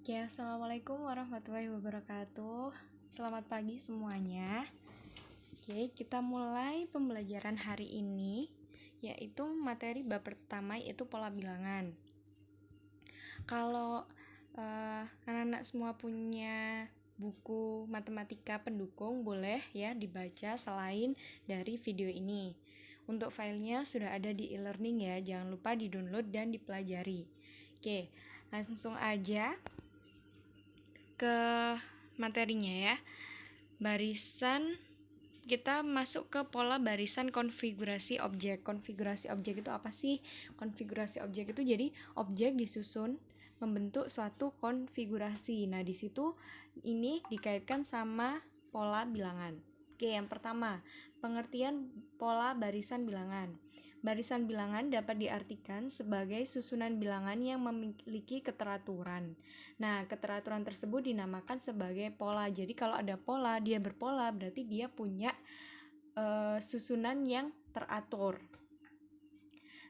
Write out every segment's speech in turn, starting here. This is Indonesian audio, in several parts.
Oke, assalamualaikum warahmatullahi wabarakatuh. Selamat pagi semuanya. Oke, kita mulai pembelajaran hari ini, yaitu materi bab pertama, yaitu pola bilangan. Kalau anak-anak semua punya buku matematika pendukung, boleh ya dibaca selain dari video ini. Untuk filenya sudah ada di e-learning ya, jangan lupa di-download dan dipelajari. Oke, langsung aja ke materinya ya. Barisan, kita masuk ke pola barisan konfigurasi objek. Konfigurasi objek itu apa sih? Konfigurasi objek itu jadi objek disusun membentuk suatu konfigurasi. Nah, di situ ini dikaitkan sama pola bilangan. Oke, yang pertama, pengertian pola barisan bilangan. Barisan bilangan dapat diartikan sebagai susunan bilangan yang memiliki keteraturan. Nah, keteraturan tersebut dinamakan sebagai pola. Jadi kalau ada pola, dia berpola, berarti dia punya susunan yang teratur.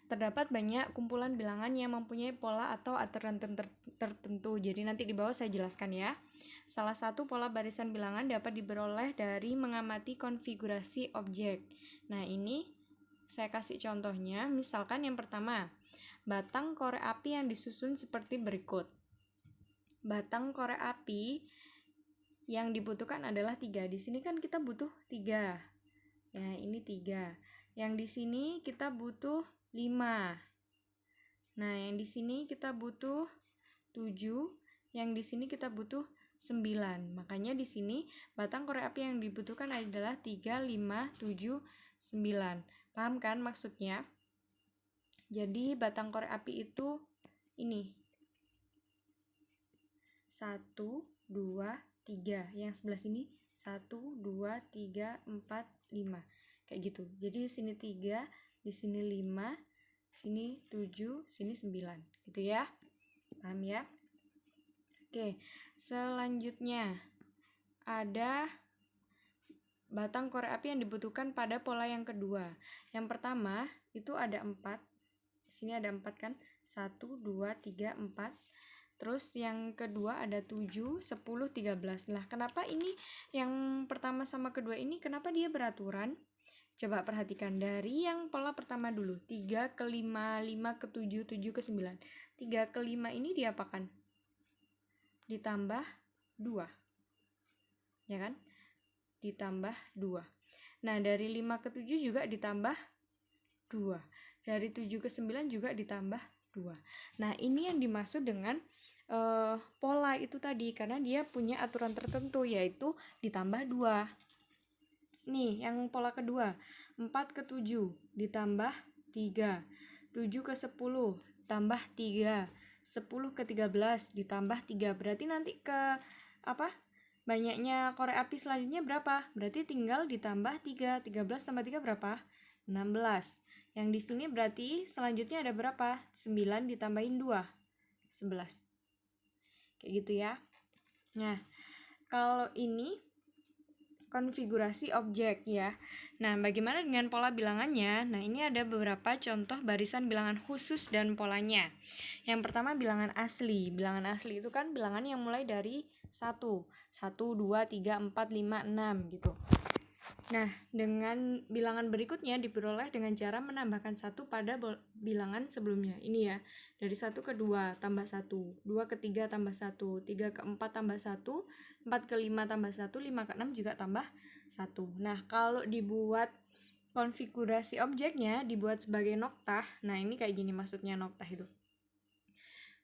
Terdapat banyak kumpulan bilangan yang mempunyai pola atau aturan tertentu. Jadi nanti di bawah saya jelaskan ya. Salah satu pola barisan bilangan dapat diperoleh dari mengamati konfigurasi objek. Nah, ini saya kasih contohnya. Misalkan yang pertama, batang korek api yang disusun seperti berikut. Batang korek api yang dibutuhkan adalah 3. Di sini kan kita butuh 3. Ya, ini 3. Yang di sini kita butuh 5. Nah, yang di sini kita butuh 7. Yang di sini kita butuh 9. Makanya di sini batang korek api yang dibutuhkan adalah 3, 5, 7, 9. Paham kan maksudnya? Jadi batang korek api itu ini 1, 2, 3. Yang sebelah sini 1, 2, 3, 4, 5. Kayak gitu. Jadi di sini 3, di sini 5, sini 7, sini 9. Gitu ya. Paham ya? Oke, selanjutnya ada batang korek api yang dibutuhkan pada pola yang kedua. Yang pertama itu ada 4. Di sini ada 4 kan? 1, 2, 3, 4. Terus yang kedua ada 7, 10, 13. Nah, kenapa ini yang pertama sama kedua ini kenapa dia beraturan? Coba perhatikan dari yang pola pertama dulu. 3 ke 5, 5 ke 7, 7 ke 9. 3 ke 5 ini diapakan? Ditambah 2. Ya kan? Ditambah 2. Nah, dari 5 ke 7 juga ditambah 2. Dari 7 ke 9 juga ditambah 2. Nah, ini yang dimaksud dengan pola itu tadi, karena dia punya aturan tertentu, yaitu ditambah 2. Nih, yang pola kedua, 4 ke 7 ditambah 3. 7 ke 10 tambah 3. 10 ke 13 ditambah 3. Berarti nanti ke banyaknya korek api selanjutnya berapa? Berarti tinggal ditambah 3. 13 tambah 3 berapa? 16. Yang di sini berarti selanjutnya ada berapa? 9 ditambahin 2. 11. Kayak gitu ya. Nah, kalau ini konfigurasi objek ya. Nah, bagaimana dengan pola bilangannya? Nah, ini ada beberapa contoh barisan bilangan khusus dan polanya. Yang pertama bilangan asli. Bilangan asli itu kan bilangan yang mulai dari 1. 1, 2, 3, 4, 5, 6 gitu. Nah, dengan bilangan berikutnya diperoleh dengan cara menambahkan 1 pada bilangan sebelumnya. Ini ya, dari 1 ke 2 tambah 1, 2 ke 3 tambah 1, 3 ke 4 tambah 1, 4 ke 5 tambah 1, 5 ke 6 juga tambah 1. Nah, kalau dibuat konfigurasi objeknya, dibuat sebagai noktah. Nah, ini kayak gini maksudnya noktah itu.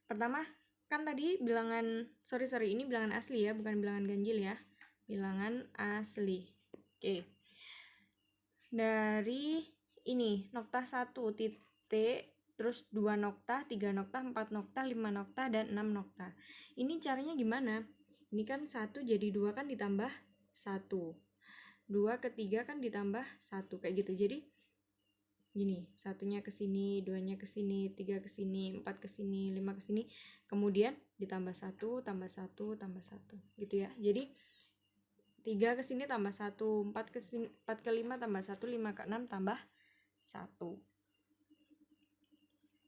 Pertama, kan tadi bilangan, ini bilangan asli ya, bukan bilangan ganjil ya. Bilangan asli. Oke. Dari ini noktah 1 titik, terus 2 noktah, 3 noktah, 4 noktah, 5 noktah, dan 6 noktah. Ini caranya gimana? Ini kan 1 jadi 2 kan ditambah 1. 2 ke 3 kan ditambah 1. Kayak gitu. Jadi gini, 1-nya ke sini, 2-nya ke sini, 3 ke sini, 4 ke sini, 5 ke sini. Kemudian ditambah 1, tambah 1, tambah 1. Gitu ya. Jadi 3 ke sini tambah 1, 4 ke 5 tambah 1, 5 ke 6 tambah 1.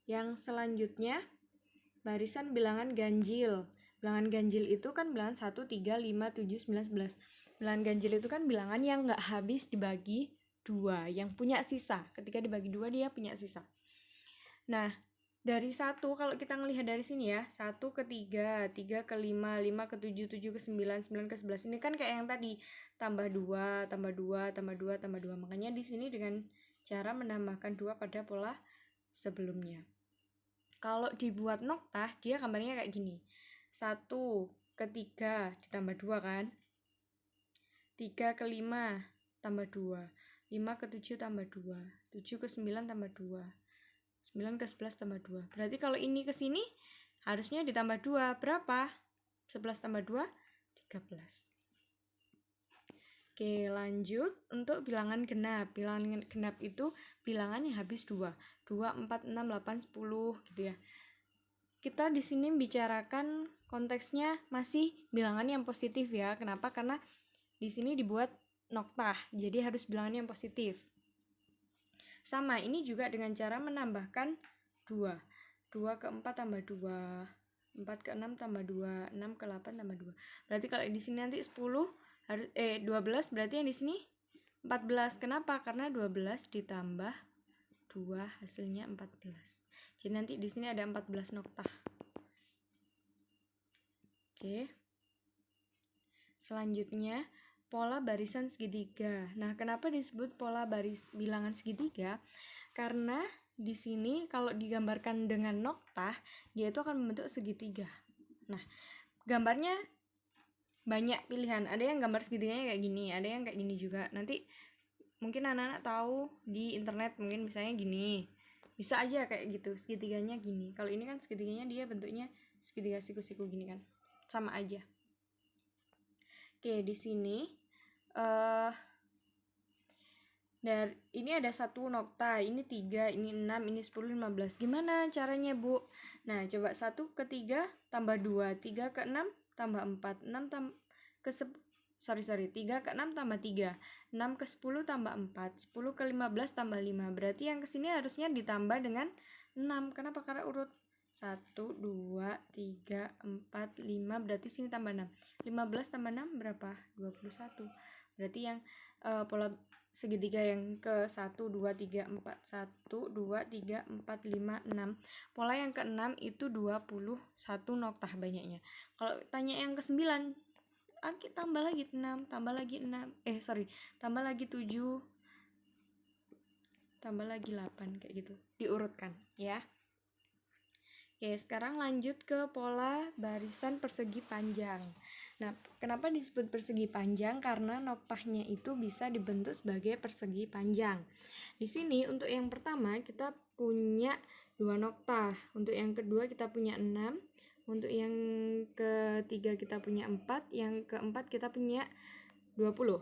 Yang selanjutnya barisan bilangan ganjil. Bilangan ganjil itu kan bilangan 1, 3, 5, 7, 9, 11. Bilangan ganjil itu kan bilangan yang nggak habis dibagi 2, yang punya sisa. Ketika dibagi 2 dia punya sisa. Nah, dari 1 kalau kita ngelihat dari sini ya, 1 ke 3, 3 ke 5, 5 ke 7, 7 ke 9, 9 ke 11. Ini kan kayak yang tadi, tambah 2, tambah 2, tambah 2, tambah 2. Makanya di sini dengan cara menambahkan 2 pada pola sebelumnya. Kalau dibuat noktah, dia gambarnya kayak gini. 1 ke 3 ditambah 2 kan. 3 ke 5 tambah 2. 5 ke 7 tambah 2. 7 ke 9 tambah 2. 9 ke 11 tambah 2. Berarti kalau ini ke sini harusnya ditambah 2. Berapa? 11 tambah 2, 13. Oke, lanjut untuk bilangan genap. Bilangan genap itu bilangan yang habis 2. 2, 4, 6, 8, 10 gitu ya. Kita di sini bicarakan konteksnya masih bilangan yang positif ya. Kenapa? Karena di sini dibuat noktah, jadi harus bilangan yang positif. Sama, ini juga dengan cara menambahkan 2. 2 ke 4 tambah 2. 4 ke 6 tambah 2. 6 ke 8 tambah 2. Berarti kalau di sini nanti 10 harus 12, berarti yang di sini 14. Kenapa? Karena 12 ditambah 2 hasilnya 14. Jadi nanti di sini ada 14 noktah. Oke. Selanjutnya, pola barisan segitiga. Nah, kenapa disebut pola bilangan segitiga? Karena di sini kalau digambarkan dengan noktah, dia itu akan membentuk segitiga. Nah, gambarnya banyak pilihan. Ada yang gambar segitiganya kayak gini, ada yang kayak gini juga. Nanti mungkin anak-anak tahu di internet, mungkin misalnya gini. Bisa aja kayak gitu, segitiganya gini. Kalau ini kan segitiganya dia bentuknya segitiga siku-siku gini kan. Sama aja. Oke, di sini dari ini ada 1 nokta, ini 3, ini 6, ini 10, 15. Gimana caranya, Bu? Nah, coba 1 ke 3 tambah 2, 3 ke 6 tambah 4, 6 ke 3 ke 6 tambah 3, 6 ke 10 tambah 4, 10 ke 15 tambah 5. Berarti yang kesini harusnya ditambah dengan 6. Kenapa? Karena urut 1, 2, 3, 4, 5. Berarti sini tambah 6. 15 tambah 6 berapa? 21. Berarti yang pola segitiga yang ke 1, 2, 3, 4. 1, 2, 3, 4, 5, 6. Pola yang ke-6 itu 21 noktah banyaknya. Kalau tanya yang ke-9, tambah lagi 6, tambah lagi 6. Tambah lagi 7, tambah lagi 8 kayak gitu. Diurutkan ya. Oke, sekarang lanjut ke pola barisan persegi panjang. Nah, kenapa disebut persegi panjang? Karena noktahnya itu bisa dibentuk sebagai persegi panjang. Di sini untuk yang pertama kita punya 2 noktah. Untuk yang kedua kita punya 6. Untuk yang ketiga kita punya 4. Yang keempat kita punya 20.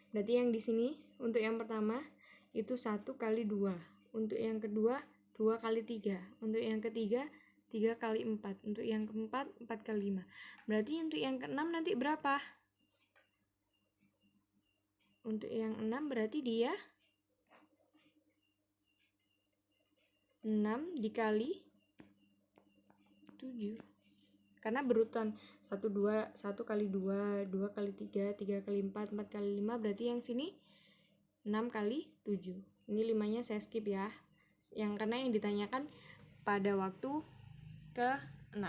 Berarti yang di sini untuk yang pertama itu 1 kali 2. Untuk yang kedua 2 kali 3. Untuk yang ketiga 3 kali 4. Untuk yang keempat 4 kali 5. Berarti untuk yang keenam nanti berapa? Untuk yang 6 berarti dia 6 dikali 7. Karena berurutan 1 kali 2, 2 kali 3, 3 kali 4, 4 kali 5. Berarti yang sini 6 kali 7. Ini 5-nya saya skip ya. Karena yang ditanyakan pada waktu ke-6.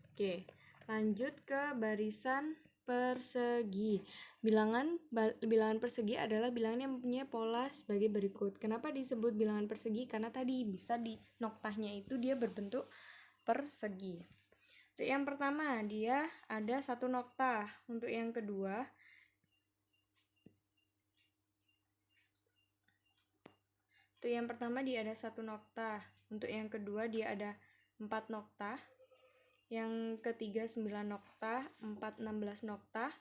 Oke, lanjut ke barisan persegi. Bilangan persegi adalah bilangan yang mempunyai pola sebagai berikut. Kenapa disebut bilangan persegi? Karena tadi bisa di noktahnya itu dia berbentuk persegi. Untuk yang pertama dia ada 1 noktah. Untuk yang kedua dia ada 1 noktah. Untuk yang kedua dia ada 4 noktah. Yang ketiga 9 noktah, 4 16 noktah.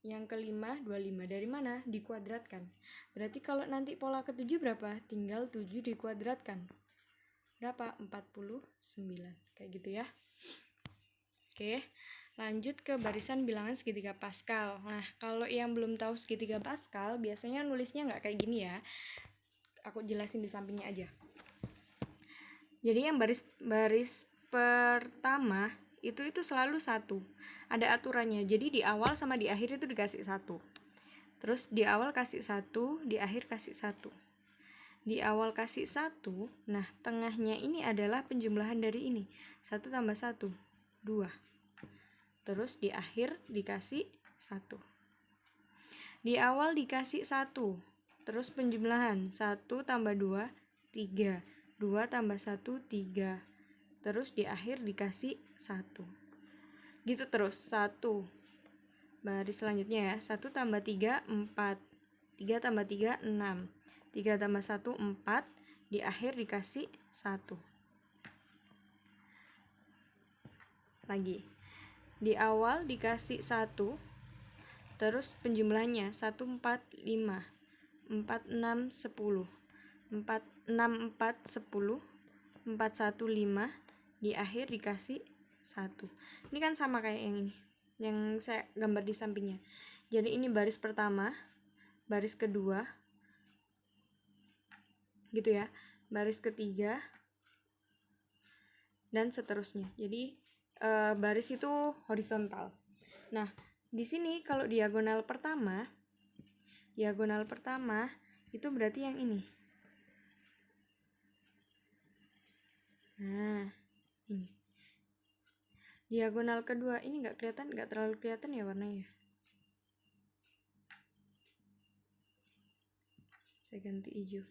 Yang kelima 25. Dari mana? Dikuadratkan. Berarti kalau nanti pola ke-7 berapa? Tinggal 7 dikuadratkan. Berapa? 49. Kayak gitu ya. Oke, lanjut ke barisan bilangan segitiga Pascal. Nah, kalau yang belum tahu segitiga Pascal, biasanya nulisnya nggak kayak gini ya. Aku jelasin di sampingnya aja. Jadi yang baris pertama itu selalu 1. Ada aturannya. Jadi di awal sama di akhir itu dikasih 1. Terus di awal kasih 1, di akhir kasih 1. Di awal kasih 1, nah tengahnya ini adalah penjumlahan dari ini. 1 tambah 1, 2. Terus di akhir dikasih 1. Di awal dikasih 1, terus penjumlahan 1 tambah 2, 3. 2 tambah 1, 3. Terus di akhir dikasih 1. Gitu terus, 1. Baris selanjutnya ya, 1 tambah 3, 4. 3 tambah 3, 6. 3 tambah 1, 4. Di akhir dikasih 1. Lagi. Di awal dikasih 1. Terus penjumlahnya 1, 4, 5. 4, 6, 10. 4, 6, 4, 10. 4, 1, 5. Di akhir dikasih 1. Ini kan sama kayak yang ini, yang saya gambar di sampingnya. Jadi ini baris pertama, baris kedua, gitu ya, baris ketiga, dan seterusnya. Jadi baris itu horizontal. Nah, di sini kalau diagonal pertama itu berarti yang ini. Nah, ini. Diagonal kedua ini nggak terlalu kelihatan ya warnanya. Saya ganti hijau.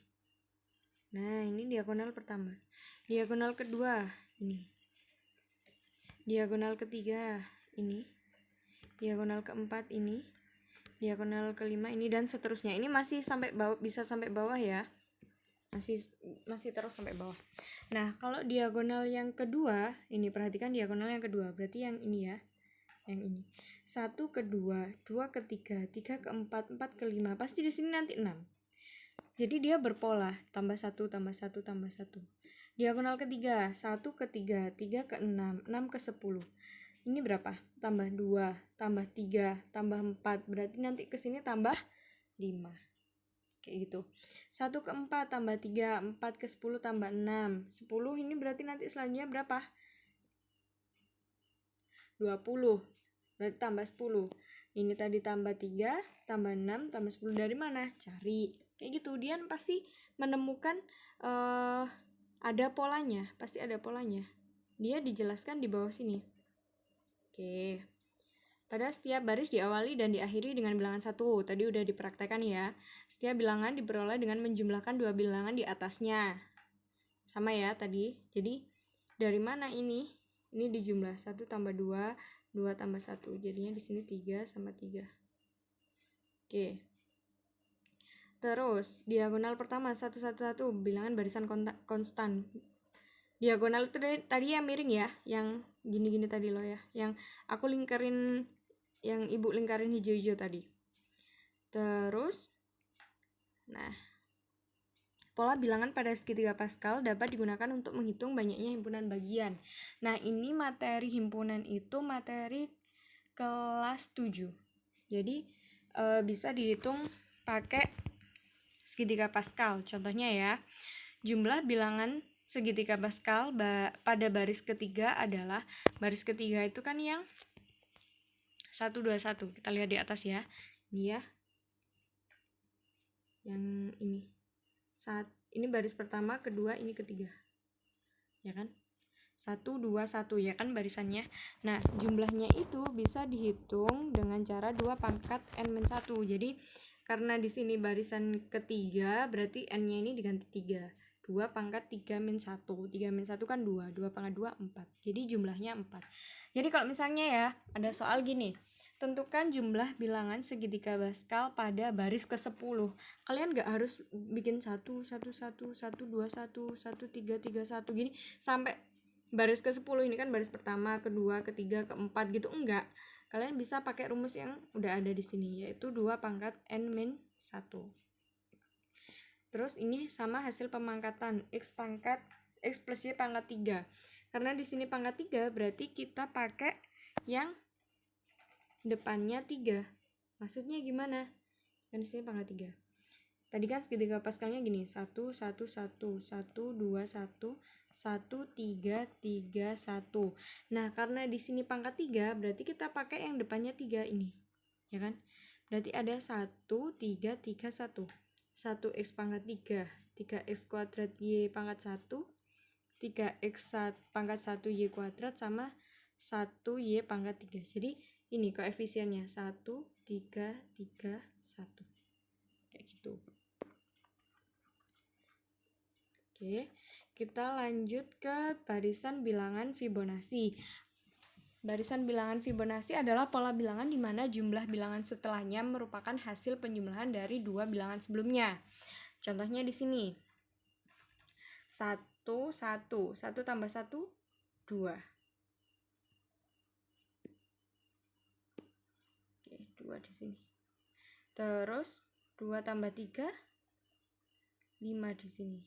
Nah, ini diagonal pertama. Diagonal kedua ini. Diagonal ketiga ini. Diagonal keempat ini. Diagonal kelima ini, dan seterusnya. Ini masih sampai bawah, bisa sampai bawah ya. Masih terus sampai bawah. Nah, kalau diagonal yang kedua, ini perhatikan diagonal yang kedua. Berarti yang ini ya. Yang ini. 1 ke 2, 2 ke 3, 3 ke 4, 4 ke 5. Pasti di sini nanti 6. Jadi dia berpola, tambah 1, tambah 1, tambah 1. Diagonal ketiga, 1 ke 3, 3 ke 6, 6 ke 10. Ini berapa? Tambah 2, tambah 3, tambah 4. Berarti nanti ke sini tambah 5. Kayak gitu. 1 ke 4 tambah 3, 4 ke 10 tambah 6. 10 ini berarti nanti selanjutnya berapa? 20. Berarti tambah 10. Ini tadi tambah 3, tambah 6, tambah 10. Dari mana? Cari. Kayak gitu. Dia pasti menemukan ada polanya. Pasti ada polanya. Dia dijelaskan di bawah sini. Oke. Pada setiap baris diawali dan diakhiri dengan bilangan 1. Tadi udah dipraktekkan ya. Setiap bilangan diperoleh dengan menjumlahkan 2 bilangan di atasnya. Sama ya tadi. Jadi dari mana ini? Ini dijumlah 1 tambah 2, 2 tambah 1. Jadinya di sini 3 sama 3. Oke. Terus diagonal pertama 1 1 1, bilangan barisan konstan. Diagonal itu tadi yang miring ya, yang gini-gini tadi loh ya, yang aku lingkarin, yang ibu lingkarin hijau-hijau tadi. Terus, nah, pola bilangan pada segitiga Pascal dapat digunakan untuk menghitung banyaknya himpunan bagian. Nah, ini materi himpunan itu materi kelas 7. Jadi, bisa dihitung pakai segitiga Pascal. Contohnya ya, jumlah bilangan segitiga Pascal pada baris ketiga adalah, baris ketiga itu kan yang 1, 2, 1. Kita lihat di atas ya. Ini ya. Yang ini. Ini baris pertama, kedua, ini ketiga. Ya kan? 1, 2, 1 ya kan barisannya. Nah, jumlahnya itu bisa dihitung dengan cara 2 pangkat n-1. Jadi, karena di sini barisan ketiga, berarti n-nya ini diganti 3. 2 pangkat 3 min 1. 3 min 1 kan 2. 2 pangkat 2, 4. Jadi jumlahnya 4. Jadi kalau misalnya ya, ada soal gini. Tentukan jumlah bilangan segitiga Pascal pada baris ke-10. Kalian gak harus bikin 1, 1, 1, 1, 2, 1, 1, 3, 3, 1 gini. Sampai baris ke-10 ini kan baris pertama, kedua, ketiga, keempat gitu. Enggak. Kalian bisa pakai rumus yang udah ada di sini, yaitu 2 pangkat n-1. Terus ini sama hasil pemangkatan x plus y pangkat 3. Karena di sini pangkat 3 berarti kita pakai yang depannya 3. Maksudnya gimana? Kan di sini pangkat 3. Tadi kan segitiga Pascalnya gini, 1 1 1 1 2 1 1 3 3 1. Nah, karena di sini pangkat 3, berarti kita pakai yang depannya 3 ini. Ya kan? Berarti ada 1 3 3 1. 1x pangkat 3, 3x kuadrat y pangkat 1, 3x pangkat 1 y kuadrat sama 1 y pangkat 3. Jadi ini koefisiennya 1 3 3 1. Kayak gitu. Oke, kita lanjut ke barisan bilangan Fibonacci. Barisan bilangan Fibonacci adalah pola bilangan di mana jumlah bilangan setelahnya merupakan hasil penjumlahan dari dua bilangan sebelumnya. Contohnya di sini. 1 1 1 tambah 1 2. Oke, 2 di sini. Terus 2 tambah 3 5 di sini.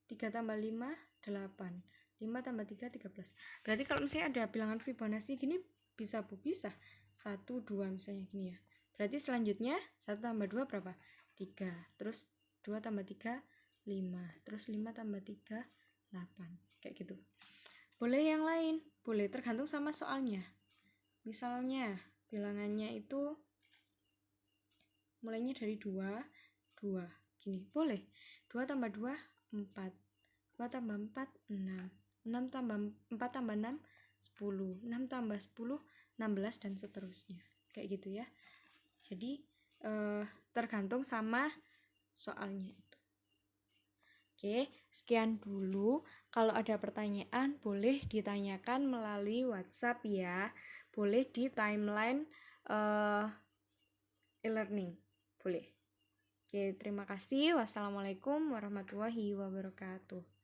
3 tambah 5 8. 5 tambah 3 13. Berarti kalau misalnya ada bilangan Fibonacci gini bisa Bu, bisa 1 2 misalnya gini ya. Berarti selanjutnya 1 tambah 2 berapa? 3. Terus 2 tambah 3 5. Terus 5 tambah 3 8. Kayak gitu. Boleh yang lain, boleh tergantung sama soalnya. Misalnya bilangannya itu mulainya dari 2 2 gini, boleh 2 tambah 2 4, 2 tambah 4 6, 6 tambah 4 tambah 6 10, 6 tambah 10 16 dan seterusnya, kayak gitu ya. Jadi tergantung sama soalnya itu. Oke, sekian dulu. Kalau ada pertanyaan boleh ditanyakan melalui WhatsApp ya, boleh di timeline e-learning, boleh. Oke, terima kasih. Wassalamualaikum warahmatullahi wabarakatuh.